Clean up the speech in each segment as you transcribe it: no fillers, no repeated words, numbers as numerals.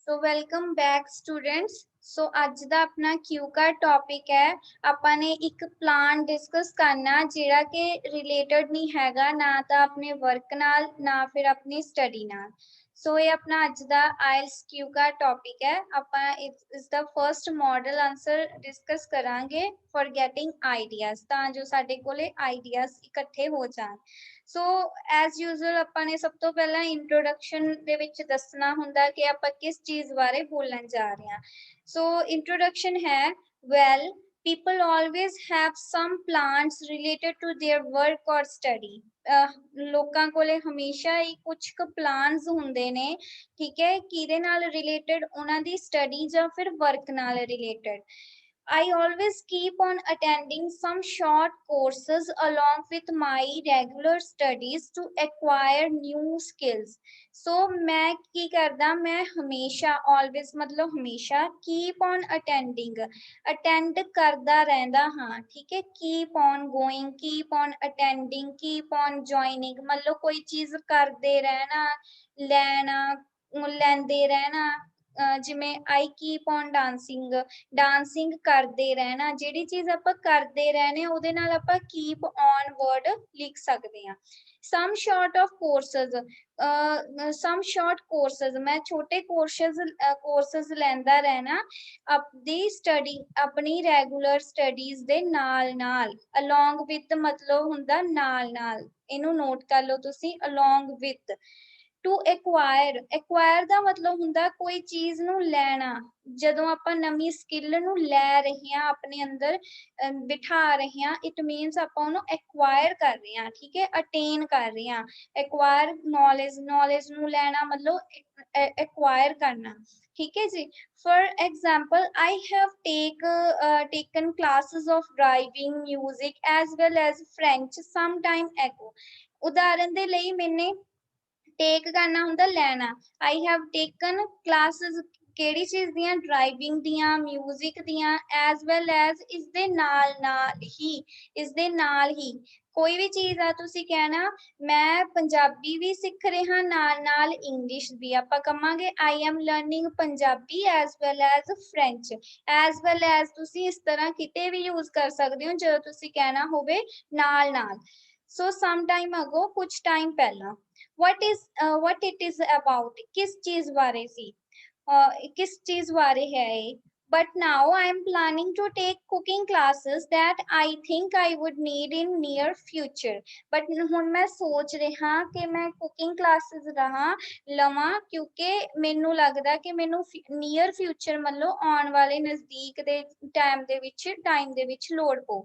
So welcome back students. So ਅੱਜ ਦਾ ਆਪਣਾ Q का टॉपिक है ਆਪਾਂ ਨੇ ਇੱਕ ਪਲਾਨ ਡਿਸਕਸ ਕਰਨਾ ਜਿਹੜਾ ਕਿ ਰਿਲੇਟਡ ਨਹੀਂ ਹੈਗਾ ਨਾ ਤਾਂ ਆਪਣੇ ਵਰਕ ਨਾਲ ਨਾ ਫਿਰ ਆਪਣੀ ਸਟੱਡੀ ਨਾਲ। ਸੋ ਇਹ ਆਪਣਾ ਅੱਜ ਦਾ IELTS Q का टॉपिक है ਆਪਾਂ ਇਸ ਦਾ ਫਰਸਟ ਮਾਡਲ ਆਨਸਰ ਡਿਸਕਸ ਕਰਾਂਗੇ ਫॉर ਗੈਟਿੰਗ ਆਈਡੀਆਜ਼ ਤਾਂ ਜੋ ਸਾਡੇ ਕੋਲੇ ਆਈਡੀਆਜ਼ ਇਕੱਠੇ ਹੋ ਜਾਣ। ਸੋ ਐਜ਼ ਯੂਜ਼ੁਅਲ ਆਪਾਂ ਨੇ ਸਭ ਤੋਂ ਪਹਿਲਾਂ ਇੰਟਰੋਡਕਸ਼ਨ ਦੇ ਵਿੱਚ ਦੱਸਣਾ ਹੁੰਦਾ ਕਿ ਆਪਾਂ ਕਿਸ ਚੀਜ਼ ਬਾਰੇ ਬੋਲਣ ਜਾ ਰਹੇ ਹਾਂ। ਸੋ ਇੰਟਰੋਡਕਸ਼ਨ ਹੈ well people always have some plans related to their work or study ਲੋਕਾਂ ਕੋਲੇ ਹਮੇਸ਼ਾ ਹੀ ਕੁਝ ਕੁ ਪਲਾਨਸ ਹੁੰਦੇ ਨੇ ਠੀਕ ਹੈ ਕਿਹਦੇ ਨਾਲ ਰਿਲੇਟਡ ਉਹਨਾਂ ਦੀ ਸਟੱਡੀ ਜਾਂ ਫਿਰ ਵਰਕ ਨਾਲ related I always keep on attending some short courses along with my regular studies to acquire new skills. So मैं की करदा मैं हमेशा always मतलब हमेशा keep on attending attend करदा रहंदा हाँ ठीक है keep on going keep on attending keep on joining मतलब कोई चीज करदे रहना लेना लेंदे रहना जिमें I keep on dancing dancing करते रहना ਜਿਹੜੀ ਚੀਜ਼ ਆਪਾਂ ਕਰਦੇ रहने ਉਹਦੇ ਨਾਲ ਆਪਾਂ keep on word ਲਿਖ ਸਕਦੇ ਹਾਂ some short of courses some short courses मैं छोटे courses ਲੈਂਦਾ ਰਹਿਣਾ ਆਪਣੀ ਸਟੱਡੀ ਆਪਣੀ ਰੈਗੂਲਰ ਸਟੱਡੀਜ਼ ਦੇ ਨਾਲ along with ਮਤਲਬ ਹੁੰਦਾ ਨਾਲ ਇਹਨੂੰ ਨੋਟ ਕਰ ਲਓ ਤੁਸੀਂ along with to acquire ਦਾ ਮਤਲਬ ਹੁੰਦਾ ਕੋਈ ਚੀਜ਼ ਨੂੰ ਲੈਣਾ ਜਦੋਂ ਆਪਾਂ ਨਵੀਂ ਸਕਿੱਲ ਨੂੰ ਲੈ ਰਹੇ ਹਾਂ ਆਪਣੇ ਅੰਦਰ ਬਿਠਾ ਰਹੇ ਹਾਂ ਇਟ ਮੀਨਸ ਆਪਾਂ ਉਹਨੂੰ acquire ਕਰ ਰਹੇ ਹਾਂ ਠੀਕ ਹੈ ਅਟੇਨ ਕਰ ਰਹੇ ਹਾਂ acquire knowledge ਨੂੰ ਲੈਣਾ ਮਤਲਬ acquire ਕਰਨਾ ठीक है जी for example I have taken classes of driving music as well as French some time ago ਉਦਾਹਰਨ ਦੇ ਲਈ ਮੈਨੇ ਟੇਕ ਕਰਨਾ ਹੁੰਦਾ ਲੈਣਾ ਆਈ ਹੈਵ ਟੇਕਨ ਕਲਾਸਿਸ ਕਿਹੜੀ ਚੀਜ਼ ਦੀਆਂ ਡਰਾਈਵਿੰਗ ਦੀਆਂ ਮਿਊਜ਼ਿਕ ਦੀਆਂ ਐਜ਼ ਵੈਲ ਐਜ਼ ਇਸ ਦੇ ਨਾਲ ਹੀ ਕੋਈ ਵੀ ਚੀਜ਼ ਆ ਤੁਸੀਂ ਕਹਿਣਾ ਮੈਂ ਪੰਜਾਬੀ ਵੀ ਸਿੱਖ ਰਿਹਾ ਨਾਲ ਇੰਗਲਿਸ਼ ਵੀ ਆਪਾਂ ਕਹਾਂਗੇ I am learning Punjabi as well as French as well as ਤੁਸੀਂ ਇਸ ਤਰ੍ਹਾਂ ਕਿਤੇ ਵੀ ਯੂਜ਼ ਕਰ ਸਕਦੇ ਹੋ ਜਦੋਂ ਤੁਸੀਂ ਕਹਿਣਾ ਹੋਵੇ ਨਾਲ ਸੋ ਸਮ ਟਾਈਮ ਅਗੋ ਕੁਝ ਟਾਈਮ ਪਹਿਲਾਂ what it is about किस चीज बारे सी किस चीज बारे है but now I am planning to take cooking classes that I think I would need in near future but ਹੁਣ ਮੈਂ ਸੋਚ ਰਿਹਾ ਕਿ ਮੈਂ cooking classes ਲਵਾਂ ਕਿਉਂਕਿ ਮੈਨੂੰ ਲੱਗਦਾ ਕਿ ਮੈਨੂੰ near future ਮਤਲਬ ਆਉਣ ਵਾਲੇ ਨਜ਼ਦੀਕ ਦੇ ਟਾਈਮ ਦੇ ਵਿੱਚ ਲੋੜ ਪਊ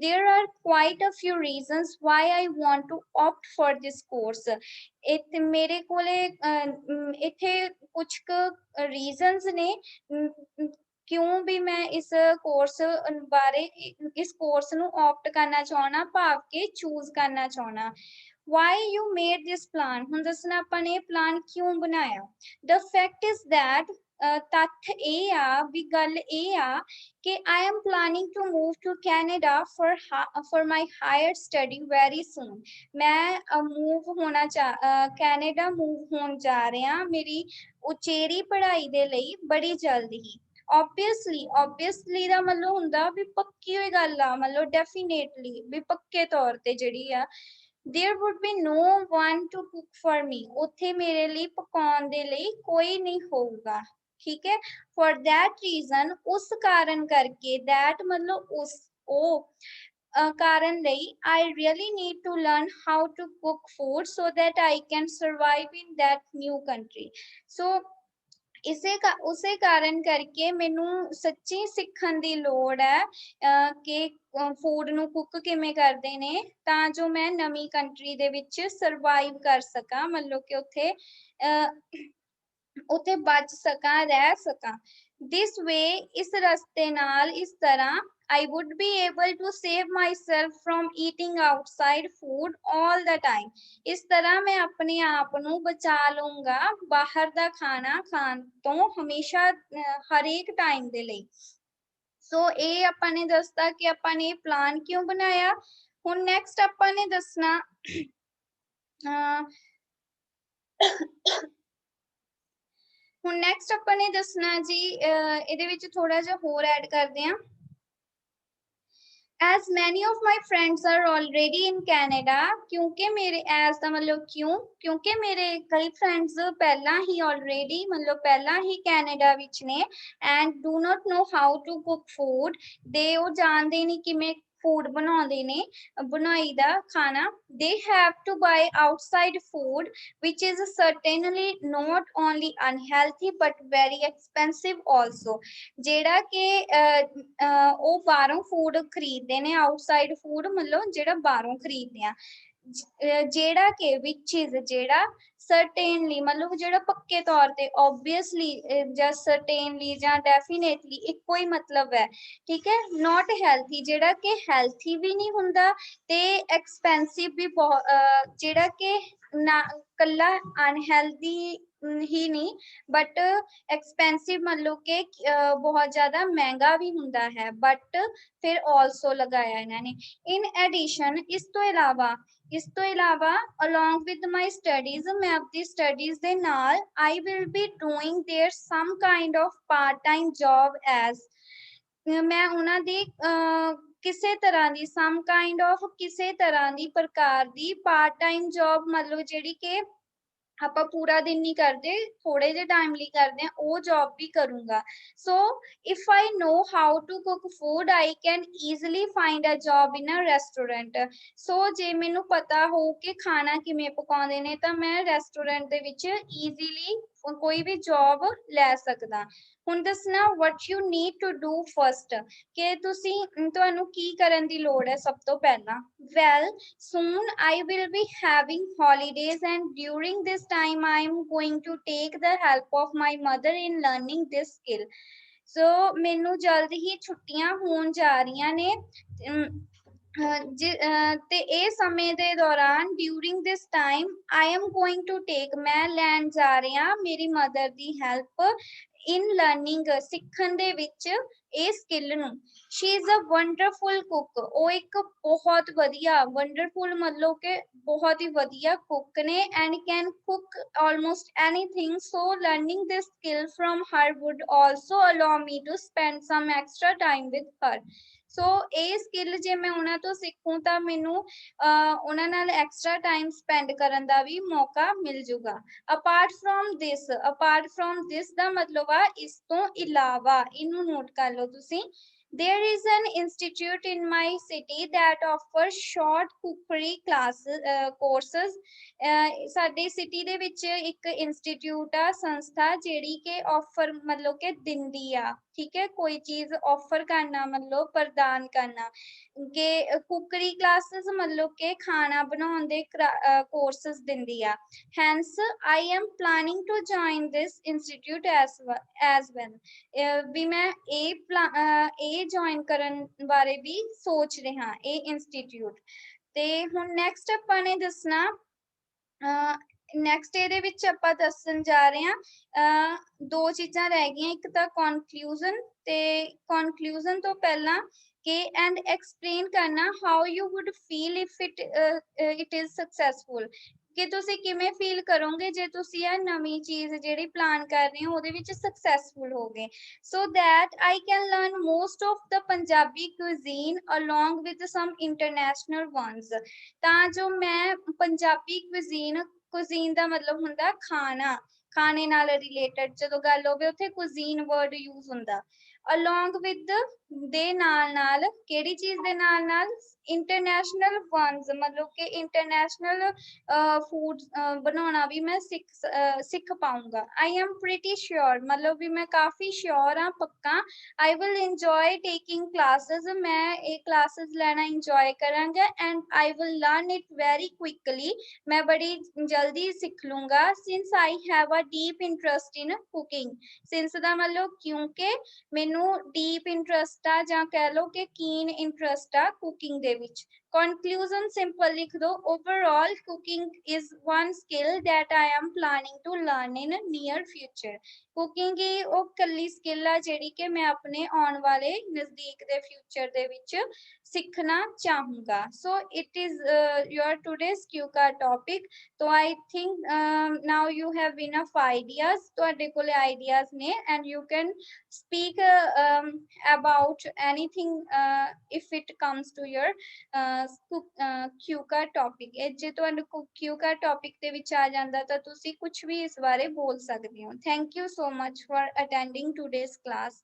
there are quite a few reasons why I want to opt for this course ਇੱਥੇ ਮੇਰੇ ਕੋਲੇ ਇੱਥੇ ਕੁਝ ਕੁ ਰੀਜ਼ਨਸ ਨੇ ਕਿਉਂ ਵੀ ਮੈਂ ਇਸ ਕੋਰਸ ਬਾਰੇ ਇਸ ਕੋਰਸ ਨੂੰ ਆਪਟ ਕਰਨਾ ਚਾਹਣਾ ਭਾਵ ਕਿ ਚੂਜ਼ ਕਰਨਾ ਚਾਹਣਾ why you made this plan ਹੁਣ ਦੱਸਣਾ ਆਪਾਂ ਨੇ ਪਲਾਨ ਕਿਉਂ ਬਣਾਇਆ the fact is that ਤੱਥ ਇਹ ਆ ਵੀ ਗੱਲ ਇਹ ਆ ਕਿ I am planning to move to Canada for my higher study very soon मैं move ਹੋਣਾ ਕੈਨੇਡਾ move ਹੋਣ ਜਾ ਰਿਹਾ ਮੇਰੀ ਉਚੇਰੀ ਪੜ੍ਹਾਈ ਦੇ ਲਈ ਬੜੀ ਜਲਦ ਹੀ obviously ਦਾ ਮਤਲਬ ਹੁੰਦਾ ਵੀ ਪੱਕੀ ਹੋਈ ਗੱਲ ਆ ਮਤਲਬ definitely ਵੀ ਪੱਕੇ ਤੌਰ ਤੇ ਜਿਹੜੀ ਆ there would be no one to cook for me ਉੱਥੇ ਮੇਰੇ ਲਈ ਪਕਾਉਣ ਦੇ ਲਈ ਕੋਈ ਨਹੀਂ ਹੋਊਗਾ ਠੀਕ ਹੈ for that reason ਉਸ ਕਾਰਨ ਕਰਕੇ that ਮਤਲਬ ਉਹ ਕਾਰਨ ਲਈ I really need to learn how to cook food so that I can survive in that new country so ਉਸੇ ਕਾਰਨ ਕਰਕੇ ਮੈਨੂੰ ਸੱਚੀ ਸਿੱਖਣ ਦੀ ਲੋੜ ਹੈ ਕਿ ਫੂਡ ਨੂੰ ਕੁੱਕ ਕਿਵੇਂ ਕਰਦੇ ਨੇ ਤਾਂ ਜੋ ਮੈਂ ਨਵੀਂ ਕੰਟਰੀ ਦੇ ਵਿੱਚ ਸਰਵਾਈਵ ਕਰ ਸਕਾਂ ਮਤਲਬ ਕਿ ਉੱਥੇ ਬਚ ਸਕਾਂ ਰਹਿ ਸਕਾਂ this way ਇਸ ਰਸਤੇ ਨਾਲ ਇਸ ਤਰ੍ਹਾਂ I would be able to save myself from eating outside food all the time ਇਸ ਤਰ੍ਹਾਂ ਮੈਂ ਆਪਣੇ ਆਪ ਨੂੰ ਬਚਾ ਲਊਂਗਾ ਬਾਹਰ ਦਾ ਖਾਣਾ ਖਾਣ ਤੋਂ ਹਮੇਸ਼ਾ ਹਰੇਕ ਟਾਈਮ ਦੇ ਲਈ ਸੋ ਇਹ ਆਪਾਂ ਨੇ ਦੱਸਤਾ ਕਿ ਆਪਾਂ ਨੇ ਪਲਾਨ ਕਿਉਂ ਬਣਾਇਆ ਹੁਣ ਨੈਕਸਟ ਆਪਾਂ ਨੇ ਦੱਸਣਾ ਹੁਣ ਨੈਕਸਟ ਆਪਾਂ ਨੇ ਦੱਸਣਾ ਜੀ ਇਹਦੇ ਵਿੱਚ ਥੋੜਾ ਜਿਹਾ ਹੋਰ ਐਡ ਕਰਦੇ ਹਾਂ। As many of my friends are already in Canada, क्योंकि मेरे as ਦਾ मतलब क्यों, क्योंकि मेरे कई friends ਪਹਿਲਾਂ ਹੀ already मतलब ਪਹਿਲਾਂ ਹੀ ਕੈਨੇਡਾ ਵਿੱਚ ਨੇ and do not know how to cook food, they ਉਹ ਜਾਣਦੇ ਨਹੀਂ ਕਿਵੇਂ food ਬਣਾਉਂਦੇ ਨੇ ਬਣਾਈ ਦਾ ਖਾਣਾ, they have to buy outside food which is certainly not only unhealthy but very expensive also, ਜਿਹੜਾ ਕਿ ਉਹ ਬਾਹਰੋਂ ਫੂਡ ਖਰੀਦਦੇ ਨੇ ਆਊਟਸਾਈਡ ਫੂਡ ਮਤਲਬ ਜਿਹੜਾ ਬਾਹਰੋਂ ਖਰੀਦਦੇ ਆ ਜਿਹੜਾ ਕਿ ਵਿਚ ਇਜ਼ ਜਿਹੜਾ ਸਰਟੇਨਲੀ ਮਤਲਬ ਜਿਹੜਾ ਪੱਕੇ ਤੌਰ ਤੇ ਓਬਵੀਅਸਲੀ ਜਾਂ ਸਰਟੇਨਲੀ ਜਾਂ ਡੈਫੀਨੇਟਲੀ ਇੱਕੋ ਹੀ ਮਤਲਬ ਹੈ, ਠੀਕ ਹੈ, ਨਾਟ ਹੈਲਥੀ ਜਿਹੜਾ ਕਿ ਹੈਲਥੀ ਵੀ ਨਹੀਂ ਹੁੰਦਾ ਤੇ ਐਕਸਪੈਂਸਿਵ ਵੀ ਬਹੁਤ ਜਿਹੜਾ ਕਿ ਨਾ ਕੱਲਾ ਅਨਹੈਲਦੀ ਹੀ ਨਹੀਂ ਬਟ ਐਕਸਪੈਂਸਿਵ ਮਤਲਬ ਕਿ ਬਹੁਤ ਜ਼ਿਆਦਾ ਮਹਿੰਗਾ ਵੀ ਹੁੰਦਾ ਹੈ ਬਟ ਫਿਰ ਆਲਸੋ ਲਗਾਇਆ ਇਹਨਾਂ ਨੇ ਇਨ ਐਡੀਸ਼ਨ ਇਸ ਤੋਂ ਇਲਾਵਾ along with my studies ਮੈਂ ਆਪਣੀ ਸਟੱਡੀਜ਼ ਦੇ ਨਾਲ I will be doing there some kind of part time job as ਮੈਂ ਉਹਨਾਂ ਦੀ ਕਿਸੇ ਤਰ੍ਹਾਂ ਦੀ some kind of ਕਿਸੇ ਤਰ੍ਹਾਂ ਦੀ ਪ੍ਰਕਾਰ ਦੀ part time job ਮਤਲਬ ਜਿਹੜੀ ਕਿ ਆਪਾਂ ਪੂਰਾ ਦਿਨ ਨਹੀਂ ਕਰਦੇ ਥੋੜੇ ਜਿਹੇ ਟਾਈਮ ਲਈ ਕਰਦੇ ਆ ਉਹ ਜੌਬ ਵੀ ਕਰੂੰਗਾ so if I know how to cook food I can easily find a job in a restaurant so ਜੇ ਮੈਨੂੰ ਪਤਾ ਹੋ ਕਿ ਖਾਣਾ ਕਿਵੇਂ ਪਕਾਉਂਦੇ ਨੇ ਤਾਂ ਮੈਂ ਰੈਸਟੋਰੈਂਟ ਦੇ ਵਿੱਚ ਈਜ਼ੀਲੀ ਕੋਈ ਵੀ ਜੌਬ ਲੈ ਸਕਦਾ ਹੁਣ ਦੱਸਣਾ what you need to do first ਕਿ ਤੁਹਾਨੂੰ ਕੀ ਕਰਨ ਦੀ ਲੋੜ ਹੈ ਸਭ ਤੋਂ ਪਹਿਲਾਂ well soon I will be having holidays and during this time I am going to take the help of my mother in learning this skill so ਮੈਨੂੰ ਜਲਦ ਹੀ ਛੁੱਟੀਆਂ ਹੋਣ ਜਾ ਰਹੀਆਂ ਨੇ ਤੇ ਇਹ ਸਮੇਂ ਦੇ ਦੌਰਾਨ during this time I am going to take ਮੈਂ ਲੈਣ ਜਾ ਰਿਹਾ ਮੇਰੀ mother the help in learning ਸਿੱਖਣ ਦੇ ਵਿੱਚ ਇਹ ਸਕਿੱਲ ਨੂੰ she is a wonderful cook ਉਹ ਇੱਕ ਬਹੁਤ ਵਧੀਆ wonderful ਮਤਲਬ ਕਿ ਬਹੁਤ ਹੀ ਵਧੀਆ ਕੁੱਕ ਨੇ and can cook almost anything so learning this skill from her would also allow me to spend some extra time with her ਸੋ ਇਹ ਸਕਿੱਲ ਜੇ ਮੈਂ ਉਹਨਾਂ ਤੋਂ ਸਿੱਖੂੰ ਤਾਂ ਮੈਨੂੰ ਉਹਨਾਂ ਨਾਲ ਐਕਸਟਰਾ ਟਾਈਮ ਸਪੈਂਡ ਕਰਨ ਦਾ ਵੀ ਮੌਕਾ ਮਿਲ ਜੂਗਾ ਅਪਾਰਟ ਫਰੋਮ ਦਿਸ ਦਾ ਮਤਲਬ ਆ ਇਸ ਤੋਂ ਇਲਾਵਾ ਇਹਨੂੰ ਨੋਟ ਕਰ ਲਓ ਤੁਸੀਂ There is an institute in my city that offers short cookery courses. ਸਾਡੇ ਸਿਟੀ ਦੇ ਵਿੱਚ ਇੱਕ ਇੰਸਟੀਚਿਊਟ ਆ ਸੰਸਥਾ ਜਿਹੜੀ ਕਿ ਆਫਰ ਮਤਲਬ ਕਿ ਦਿੰਦੀ ਆ ਠੀਕ ਹੈ ਕੋਈ ਚੀਜ਼ ਆਫਰ ਕਰਨਾ ਮਤਲਬ ਪ੍ਰਦਾਨ ਕਰਨਾ ਕਿ ਕੁਕਰੀ ਕਲਾਸਿਸ ਮਤਲਬ ਕਿ ਖਾਣਾ ਬਣਾਉਣ ਦੇ ਕੋਰਸਸ ਦਿੰਦੀ ਆ hence I am planning to join this institute as well ਵੀ ਮੈਂ ਇਹ ਜੁਆਇਨ ਕਰਨ ਬਾਰੇ ਵੀ ਸੋਚ ਰਿਹਾ ਇਹ ਇੰਸਟੀਚਿਊਟ ਤੇ ਹੁਣ ਨੈਕਸਟ ਆਪਾਂ ਨੇ ਦੱਸਣਾ ਨੈਕਸਟ ਇਹਦੇ ਵਿੱਚ ਆਪਾਂ ਦੱਸਣ ਜਾ ਰਹੇ ਹਾਂ ਦੋ ਚੀਜ਼ਾਂ ਰਹਿ ਗਈਆਂ ਇੱਕ ਤਾਂ ਕਨਕਲੂਜਨ ਤੇ ਕਨਕਲੂਜਨ ਤੋਂ ਪਹਿਲਾਂ ਕਿ ਐਂਡ ਐਕਸਪਲੇਨ ਕਰਨਾ how you would feel if it is successful ਕਿ ਤੁਸੀਂ ਕਿਵੇਂ ਫੀਲ ਕਰੋਗੇ ਜੇ ਤੁਸੀਂ ਇਹ ਨਵੀਂ ਚੀਜ਼ ਜਿਹੜੀ ਪਲਾਨ ਕਰ ਰਹੇ ਹੋ ਉਹਦੇ ਵਿੱਚ ਸਕਸੈਸਫੁਲ ਹੋਗੇ so that I can learn most of the Punjabi cuisine along with some international ones ਤਾਂ ਜੋ ਮੈਂ ਪੰਜਾਬੀ cuisine ਦਾ ਮਤਲਬ ਹੁੰਦਾ ਖਾਣੇ ਨਾਲ ਰਿਲੇਟਡ ਜਦੋਂ ਗੱਲ ਹੋਵੇ ਉੱਥੇ cuisine word use ਹੁੰਦਾ along with ਦੇ ਨਾਲ ਕਿਹੜੀ ਚੀਜ਼ ਦੇ ਨਾਲ ਇੰਟਰਨੈਸ਼ਨਲ ਵਨਸ ਮਤਲਬ ਕਿ ਇੰਟਰਨੈਸ਼ਨਲ ਫੂਡ ਬਣਾਉਣਾ ਵੀ ਮੈਂ ਸਿੱਖ ਪਾਉਂਗਾ ਆਈ ਐਮ ਪ੍ਰੀਟੀ ਸ਼ੋਰ ਮਤਲਬ ਵੀ ਮੈਂ ਕਾਫੀ ਸ਼ੋਰ ਆ ਪੱਕਾ I will enjoy taking classes ਮੈਂ ਇਹ ਕਲਾਸਿਸ ਲੈਣਾ ਇੰਜੋਏ ਕਰਾਂਗਾ and I will learn it very quickly ਮੈਂ ਬੜੀ ਜਲਦੀ ਸਿੱਖ ਲੂੰਗਾ since I have a deep interest in cooking since ਦਾ ਮਤਲਬ ਕਿਉਂਕਿ ਮੈਨੂੰ ਡੀਪ ਇੰਟਰਸਟ ਆ ਜਾਂ ਕਹਿ ਲਓ ਕਿ ਕੀਨ ਇੰਟਰਸਟ ਆ ਕੁਕਿੰਗ ਦੇ ਵਿੱਚ कंक्लूजन सिंपल लिख दो, overall cooking is one skill that I am planning to learn in near future. Cooking ही ਉਹ ਕੱਲੀ ਸਕਿੱਲ ਆ ਜਿਹੜੀ ਕਿ ਮੈਂ ਆਪਣੇ ਆਉਣ ਵਾਲੇ ਨਜ਼ਦੀਕ ਦੇ ਫਿਊਚਰ ਦੇ ਵਿੱਚ ਸਿੱਖਣਾ ਚਾਹੂੰਗਾ। So it is your today's QCard topic। तो I think now you have enough ideas, ਤੁਹਾਡੇ ਕੋਲੇ ideas ਨੇ and you can speak about anything if it comes to your QCard topic। ਇਹ ਜੇ ਤੁਹਾਨੂੰ QCard topic ਦੇ ਵਿੱਚ ਆ ਜਾਂਦਾ ਤਾਂ ਤੁਸੀਂ ਕੁਝ ਵੀ ਇਸ ਬਾਰੇ ਬੋਲ ਸਕਦੇ ਹੋ। Thank you so much for attending today's class।